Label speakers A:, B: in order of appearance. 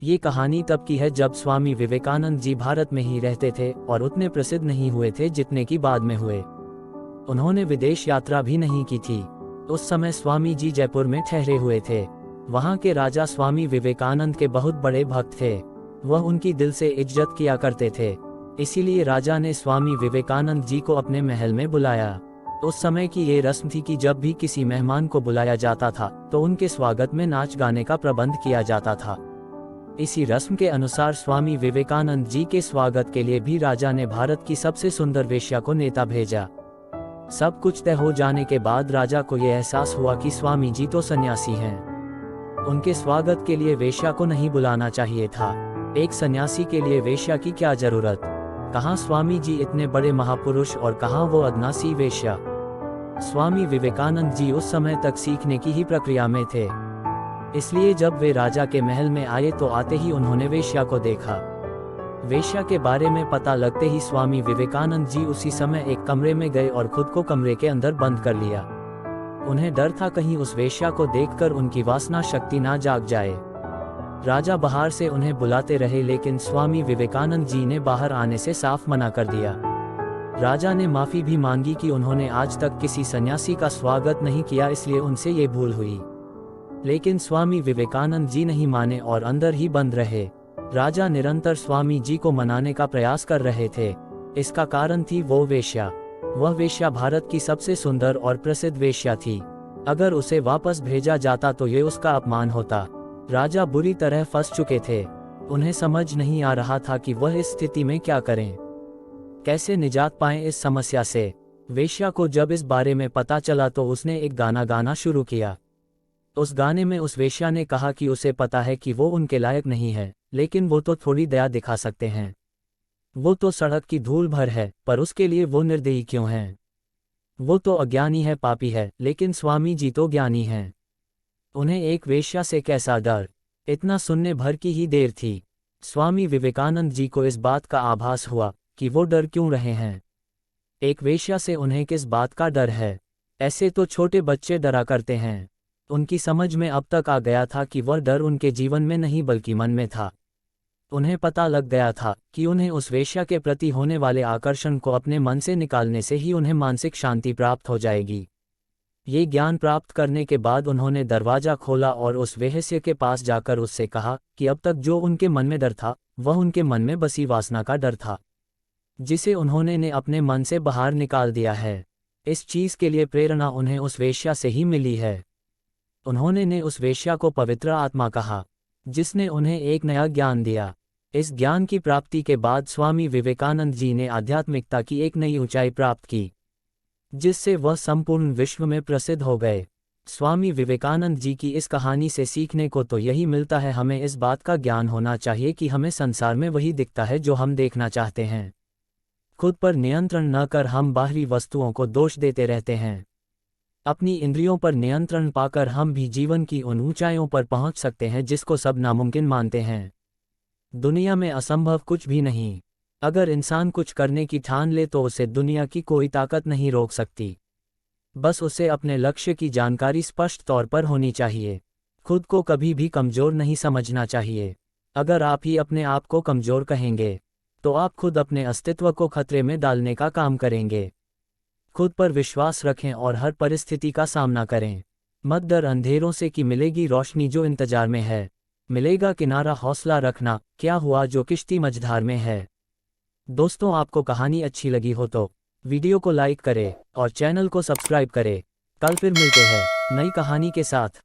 A: ये कहानी तब की है जब स्वामी विवेकानंद जी भारत में ही रहते थे और उतने प्रसिद्ध नहीं हुए थे जितने की बाद में हुए। उन्होंने विदेश यात्रा भी नहीं की थी। उस समय स्वामी जी जयपुर में ठहरे हुए थे। वहाँ के राजा स्वामी विवेकानंद के बहुत बड़े भक्त थे। वह उनकी दिल से इज्जत किया करते थे। इसीलिए राजा ने स्वामी विवेकानंद जी को अपने महल में बुलाया। उस समय की ये रस्म थी कि जब भी किसी मेहमान को बुलाया जाता था तो उनके स्वागत में नाच गाने का प्रबंध किया जाता था। इसी रस्म के अनुसार स्वामी विवेकानंद जी के स्वागत के लिए भी राजा ने भारत की सबसे सुंदर वेश्या को नेता भेजा। सब कुछ तय हो जाने के बाद राजा को यह एहसास हुआ कि स्वामी जी तो सन्यासी हैं। उनके स्वागत के लिए वेश्या को नहीं बुलाना चाहिए था। एक सन्यासी के लिए वेश्या की क्या जरूरत। कहाँ स्वामी जी इतने बड़े महापुरुष और कहाँ वो अदनासी वेश्या। स्वामी विवेकानंद जी उस समय तक सीखने की ही प्रक्रिया में थे। इसलिए जब वे राजा के महल में आए तो आते ही उन्होंने वेश्या को देखा। वेश्या के बारे में पता लगते ही स्वामी विवेकानंद जी उसी समय एक कमरे में गए और खुद को कमरे के अंदर बंद कर लिया। उन्हें डर था कहीं उस वेश्या को देखकर उनकी वासना शक्ति ना जाग जाए। राजा बाहर से उन्हें बुलाते रहे लेकिन स्वामी विवेकानंद जी ने बाहर आने से साफ मना कर दिया। राजा ने माफी भी मांगी कि उन्होंने आज तक किसी सन्यासी का स्वागत नहीं किया, इसलिए उनसे ये भूल हुई। लेकिन स्वामी विवेकानंद जी नहीं माने और अंदर ही बंद रहे। राजा निरंतर स्वामी जी को मनाने का प्रयास कर रहे थे। इसका कारण थी वो वेश्या। वह वेश्या भारत की सबसे सुंदर और प्रसिद्ध वेश्या थी। अगर उसे वापस भेजा जाता तो ये उसका अपमान होता। राजा बुरी तरह फंस चुके थे। उन्हें समझ नहीं आ रहा था कि वह इस स्थिति में क्या करें, कैसे निजात पाएं इस समस्या से। वेश्या को जब इस बारे में पता चला तो उसने एक गाना गाना शुरू किया। उस गाने में उस वेश्या ने कहा कि उसे पता है कि वो उनके लायक नहीं है, लेकिन वो तो थोड़ी दया दिखा सकते हैं। वो तो सड़क की धूल भर है, पर उसके लिए वो निर्दयी क्यों हैं। वो तो अज्ञानी है, पापी है, लेकिन स्वामी जी तो ज्ञानी हैं। उन्हें एक वेश्या से कैसा डर। इतना सुनने भर की ही देर थी। स्वामी विवेकानंद जी को इस बात का आभास हुआ कि वो डर क्यों रहे हैं। एक वेश्या से उन्हें किस बात का डर है। ऐसे तो छोटे बच्चे डरा करते हैं। उनकी समझ में अब तक आ गया था कि वह डर उनके जीवन में नहीं बल्कि मन में था। उन्हें पता लग गया था कि उन्हें उस वेश्या के प्रति होने वाले आकर्षण को अपने मन से निकालने से ही उन्हें मानसिक शांति प्राप्त हो जाएगी। ये ज्ञान प्राप्त करने के बाद उन्होंने दरवाजा खोला और उस वेश्या के पास जाकर उससे कहा कि अब तक जो उनके मन में डर था वह उनके मन में बसी वासना का डर था, जिसे उन्होंने ने अपने मन से बाहर निकाल दिया है। इस चीज के लिए प्रेरणा उन्हें उस वेश्या से ही मिली है। उन्होंने ने उस वेश्या को पवित्र आत्मा कहा, जिसने उन्हें एक नया ज्ञान दिया। इस ज्ञान की प्राप्ति के बाद स्वामी विवेकानंद जी ने आध्यात्मिकता की एक नई ऊंचाई प्राप्त की, जिससे वह संपूर्ण विश्व में प्रसिद्ध हो गए। स्वामी विवेकानंद जी की इस कहानी से सीखने को तो यही मिलता है, हमें इस बात का ज्ञान होना चाहिए कि हमें संसार में वही दिखता है जो हम देखना चाहते हैं। खुद पर नियंत्रण न कर हम बाहरी वस्तुओं को दोष देते रहते हैं। अपनी इंद्रियों पर नियंत्रण पाकर हम भी जीवन की उन ऊंचाइयों पर पहुंच सकते हैं जिसको सब नामुमकिन मानते हैं। दुनिया में असंभव कुछ भी नहीं। अगर इंसान कुछ करने की ठान ले तो उसे दुनिया की कोई ताकत नहीं रोक सकती। बस उसे अपने लक्ष्य की जानकारी स्पष्ट तौर पर होनी चाहिए। खुद को कभी भी कमजोर नहीं समझना चाहिए। अगर आप ही अपने आप को कमजोर कहेंगे तो आप खुद अपने अस्तित्व को खतरे में डालने का काम करेंगे। खुद पर विश्वास रखें और हर परिस्थिति का सामना करें। मत डर अंधेरों से कि मिलेगी रोशनी जो इंतजार में है। मिलेगा किनारा, हौसला रखना, क्या हुआ जो किश्ती मझधार में है। दोस्तों, आपको कहानी अच्छी लगी हो तो वीडियो को लाइक करें और चैनल को सब्सक्राइब करें। कल फिर मिलते हैं नई कहानी के साथ।